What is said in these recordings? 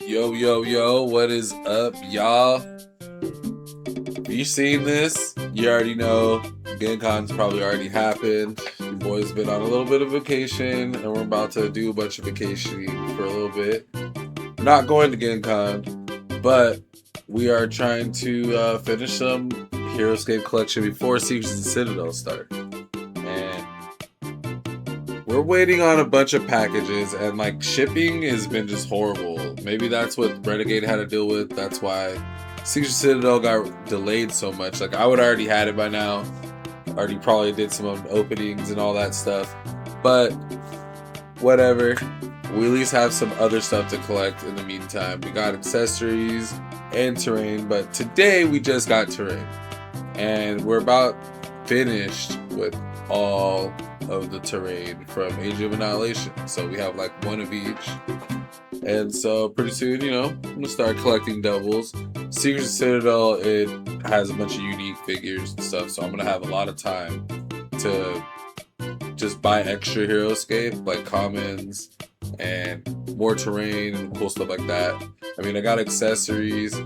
Yo, yo, yo, what is up, y'all? If you seen this, you already know GenCon's probably already happened. Your boy's been on a little bit of vacation, and we're about to do a bunch of vacationing for a little bit. We're not going to GenCon, but we are trying to finish some Heroscape collection before Secrets of the Citadel start. And we're waiting on a bunch of packages, and like shipping has been just horrible. Maybe that's what Renegade had to deal with. That's why Secret Citadel got delayed so much. Like I would already had it by now. Already probably did some openings and all that stuff. But whatever. We at least have some other stuff to collect in the meantime. We got accessories and terrain, but today we just got terrain. And we're about finished with all of the terrain from Age of Annihilation. So we have like one of each. And so pretty soon, I'm gonna start collecting doubles. Secret Citadel, it has a bunch of unique figures and stuff, so I'm gonna have a lot of time to just buy extra Heroscape, like commons and more terrain and cool stuff like that. I mean, I got accessories,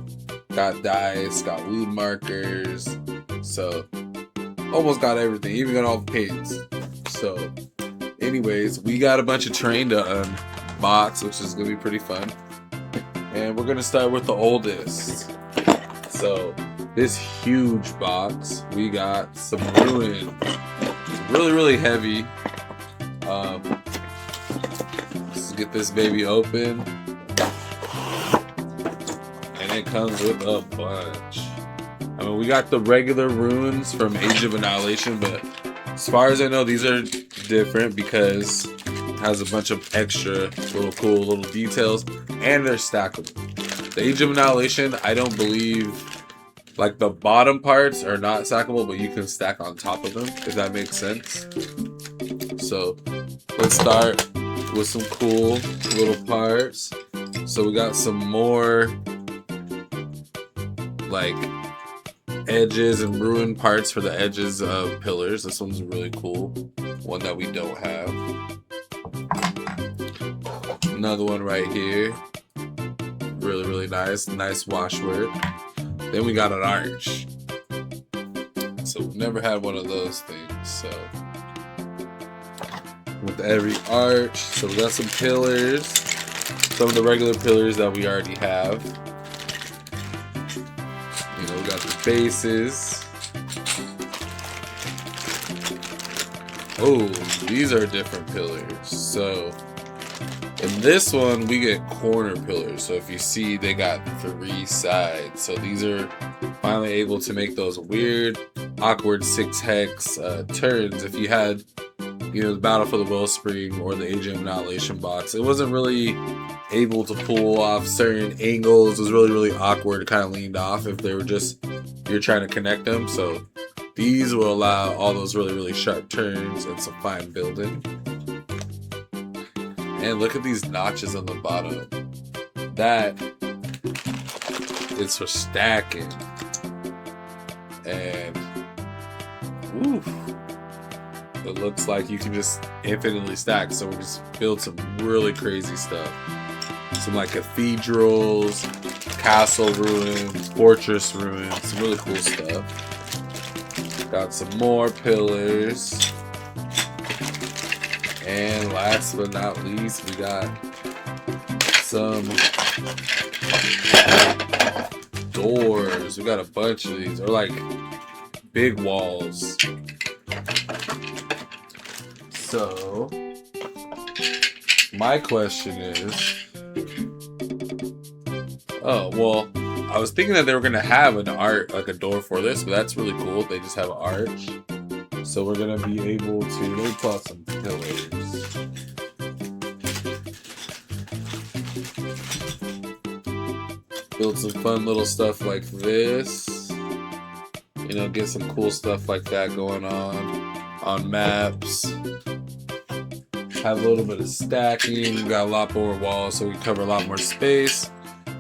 got dice, got wound markers, so almost got everything, even got all the paints. So anyways, we got a bunch of terrain to unbox, which is gonna be pretty fun. And we're gonna start with the oldest. So this huge box, we got some ruin. It's really heavy. Let's get this baby open. And it comes with a bunch. I mean, we got the regular runes from Age of Annihilation, but as far as I know, these are different because it has a bunch of extra cool little details, and they're stackable. The Age of Annihilation, I don't believe, like the bottom parts are not stackable, but you can stack on top of them, if that makes sense. So let's start with some cool little parts. So we got some more like edges and ruin parts for the edges of pillars. This one's really cool, one that we don't have. Another one right here, really nice washwork. Then we got an arch, so we've never had one of those things. So with every arch, so we got some pillars, some of the regular pillars that we already have. We got the bases. Oh, these are different pillars. So in this one, we get corner pillars. So if you see, they got 3 sides. So these are finally able to make those weird, awkward 6-hex turns. If you had, the Battle for the Wellspring or the Age of Annihilation box, it wasn't really able to pull off certain angles. It was really awkward, kind of leaned off if they were just, you're trying to connect them. So these will allow all those really sharp turns and some fine building. And look at these notches on the bottom. That is for stacking. And oof, it looks like you can just infinitely stack. So we just build some really crazy stuff. Some like cathedrals, castle ruins, fortress ruins, some really cool stuff. Got some more pillars. And last but not least, we got some doors. We got a bunch of these. They're like big walls. So my question is, oh, well, I was thinking that they were gonna have an art, like a door for this, but that's really cool. They just have an arch. So we're gonna be able to, let me pull out some pillars. Build some fun little stuff like this. Get some cool stuff like that going on maps. Have a little bit of stacking. We got a lot more walls, so we can cover a lot more space.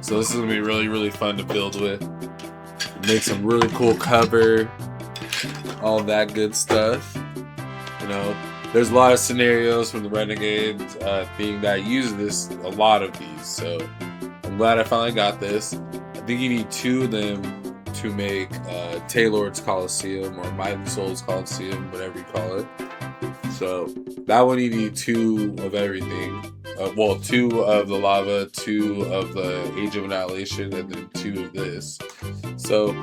So this is gonna be really fun to build with. Make some really cool cover. All that good stuff. There's a lot of scenarios from the Renegade theme that use a lot of these. So I'm glad I finally got this. I think you need 2 of them to make Taylor's Coliseum or Might and Soul's Coliseum, whatever you call it. So that one you need 2 of everything. Well, 2 of the lava, 2 of the Age of Annihilation, and then 2 of this. So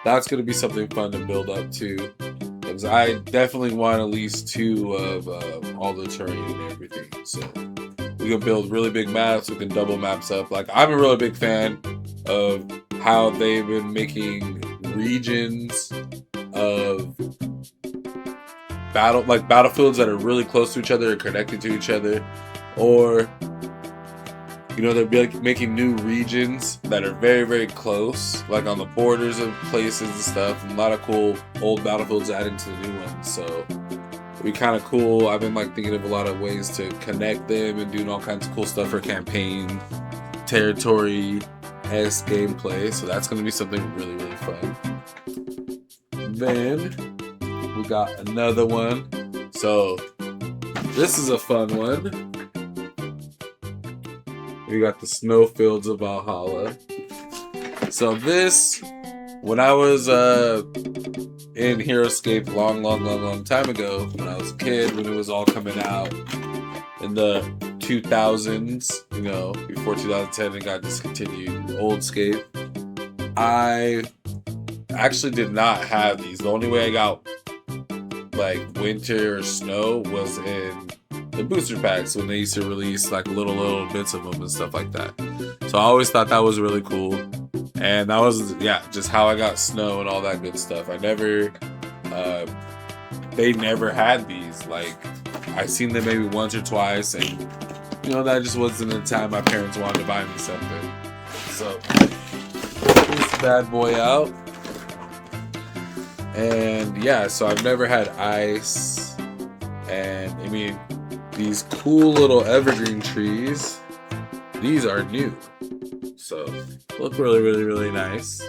that's going to be something fun to build up to. Because I definitely want at least 2 of all the terrain and everything. So we can build really big maps. We can double maps up. Like, I'm a really big fan of how they've been making regions of battlefields that are really close to each other or connected to each other, or they're making new regions that are very, very close, like on the borders of places and stuff, and a lot of cool old battlefields adding to the new ones. So it'd be kind of cool. I've been thinking of a lot of ways to connect them and doing all kinds of cool stuff for campaign territory-esque gameplay. So that's going to be something really, really fun. Then we got another one. So this is a fun one. We got the Snowfields of Valhalla. So this, when I was in Heroscape long time ago, when I was a kid, when it was all coming out in the 2000s, before 2010 it got discontinued, Oldscape, I actually did not have these. The only way I got winter or snow was in the booster packs when they used to release little bits of them and stuff like that. So I always thought that was really cool, and that was just how I got snow and all that good stuff. They never had these. I seen them maybe once or twice, and that just wasn't the time my parents wanted to buy me something. So this bad boy out, and so I've never had ice, and these cool little evergreen trees, these are new. So look really, really, really nice.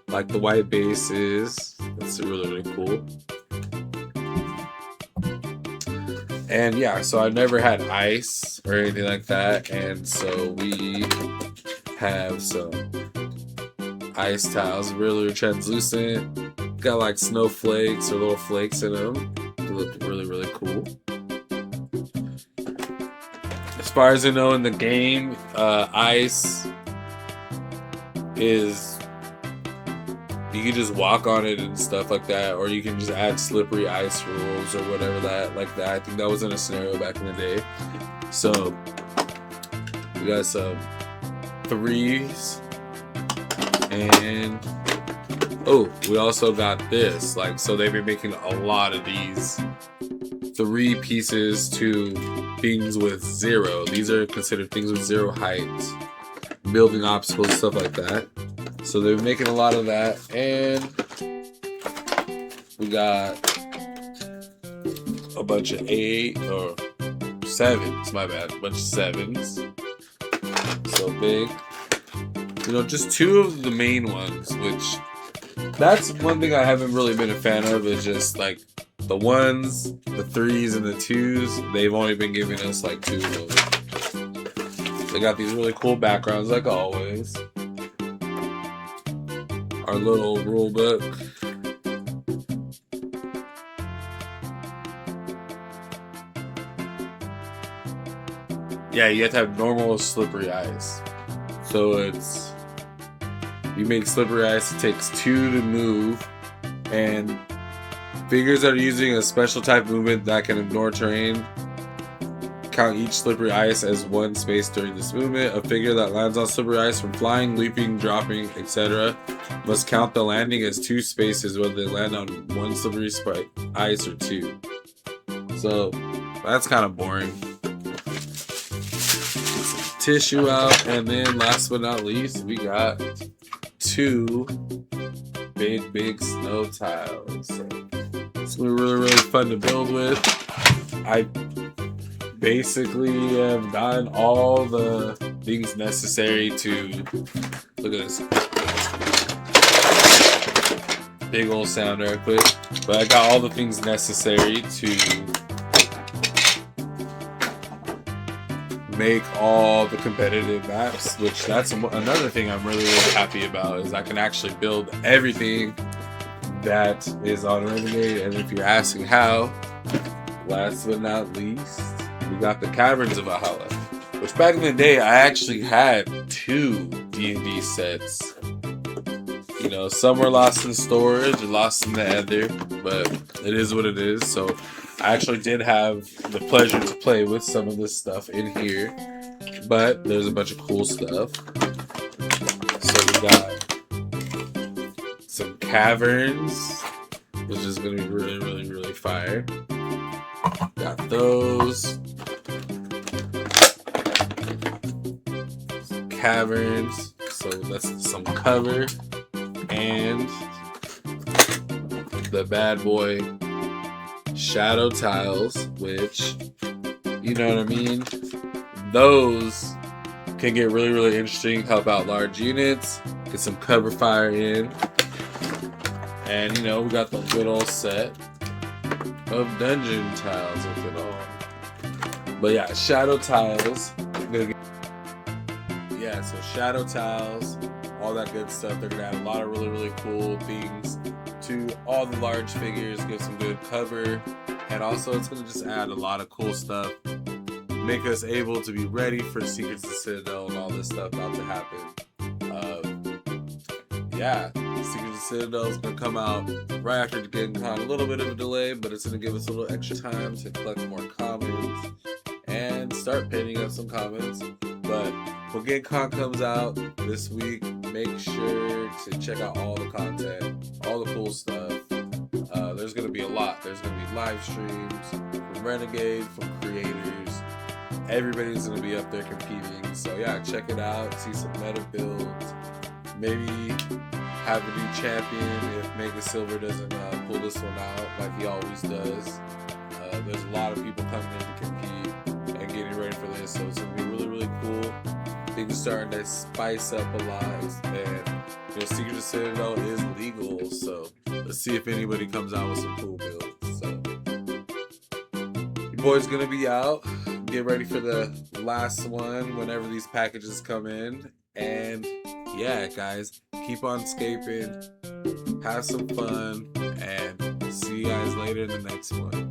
Like the white bases, that's really, really cool. And so I've never had ice or anything like that, and so we have some ice tiles, really translucent, got snowflakes or little flakes in them. They look really, really cool. As far as I know, in the game, ice is, you can just walk on it and stuff like that, or you can just add slippery ice rules or whatever that. I think that was in a scenario back in the day. So we got some 3s, and we also got this. So they've been making a lot of these 3 pieces to things with 0. These are considered things with 0 height, building obstacles, stuff like that. So they're making a lot of that, and we got a bunch of 8 or 7s. My bad, a bunch of 7s. So big. Just 2 of the main ones, which that's one thing I haven't really been a fan of, is just the 1s, the 3s, and the 2s. They've only been giving us 2 of them. They got these really cool backgrounds, like always. Our little rule book. You have to have normal slippery ice. So you make slippery ice, it takes 2 to move, and figures that are using a special type of movement that can ignore terrain count each slippery ice as 1 space during this movement. A figure that lands on slippery ice from flying, leaping, dropping, etc. must count the landing as 2 spaces, whether they land on 1 slippery ice or 2. So that's kind of boring. Tissue out, and then last but not least, we got 2 big snow tiles. So it's gonna be really, really fun to build with. I basically have gotten all the things necessary to, look at this big old sound right quick, but I got all the things necessary to make all the competitive maps, which that's another thing I'm really, really happy about, is I can actually build everything that is on Renegade. And if you're asking how, last but not least, we got the Caverns of Valhalla, which back in the day I actually had 2 D&D sets. You know, some were lost in storage and lost in the ether, but it is what it is. So I actually did have the pleasure to play with some of this stuff in here, but there's a bunch of cool stuff. So we got some caverns, which is going to be really, really, really fire. Got those. Some caverns, so that's some cover. And the bad boy shadow tiles, which, you know what I mean, those can get really, really interesting, help out large units, get some cover fire in. And you know, we got the good old set of dungeon tiles with it all. But yeah, shadow tiles. Yeah, so shadow tiles, all that good stuff. They're gonna add a lot of really, really cool things to all the large figures, give some good cover, and also it's gonna just add a lot of cool stuff, make us able to be ready for Secrets of the Citadel and all this stuff about to happen. Yeah, Secrets of the Citadel is gonna come out right after the Gen Con. A little bit of a delay, but it's gonna give us a little extra time to collect more comments and start pinning up some comments. But when Gen Con comes out this week, make sure to check out all the content, all the cool stuff. There's going to be a lot. There's going to be live streams from Renegade, from creators. Everybody's going to be up there competing. So yeah, check it out. See some meta builds. Maybe have a new champion if Mega Silver doesn't pull this one out like he always does. There's a lot of people coming in to compete and getting ready for this. So it's going to be really, really cool. Things starting to spice up a lot, and you know, Secret of the Citadel is legal, so let's see if anybody comes out with some cool builds. So your boy's gonna be out. Get ready for the last one whenever these packages come in, and yeah, guys, keep on scaping, have some fun, and see you guys later in the next one.